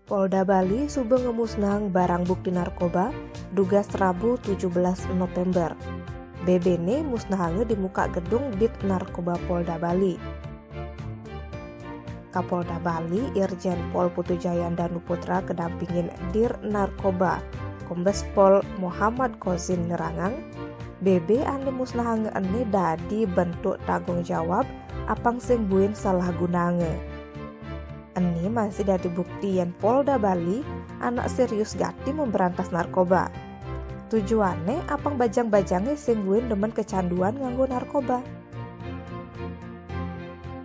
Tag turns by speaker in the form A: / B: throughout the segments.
A: Polda Bali suba ngemusnahang barang bukti narkoba dugas Rabu 17 November. BBN musnahange di muka gedung Dit Narkoba Polda Bali. Kapolda Bali Irjen Pol Putujaya Danu Putra kedampingin Dir Narkoba Kombes Pol Muhammad Kozin nerangang BB ane musnahange ane dadi bentuk tanggung jawab apang sing buin salah gunange. Ini masih dari buktian Polda Bali anak serius gati memberantas narkoba. Tujuannya apang bajang-bajangnya sing buin demen kecanduan nganggo narkoba.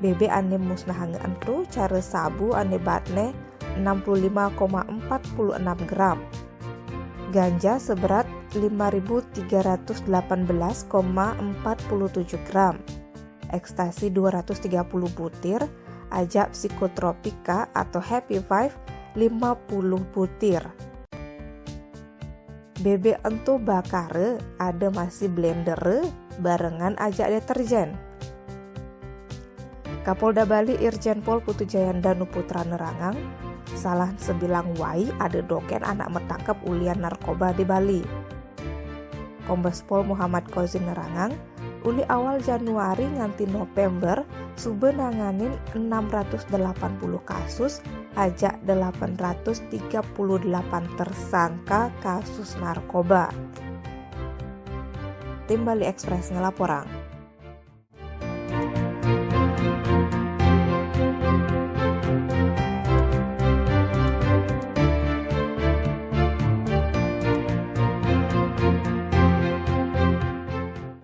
A: BB ane musnahange entu cara sabu ane batne 65,46 gram. Ganja seberat 5.318,47 gram. Ekstasi 230 butir. Ajab psikotropika atau Happy Five 50 butir. BB entu bakare ada masih blender barengan ajak deterjen. Kapolda Bali Irjen Pol Putujaya Danu Putra nerangang salah sebilang wai ada doken anak metangkap ulian narkoba di Bali. Kombes Pol Muhammad Kozin nerangang uli awal Januari nganti November sube nanganin 680 kasus ajak 838 tersangka kasus narkoba. Tim Bali Express ngelaporang.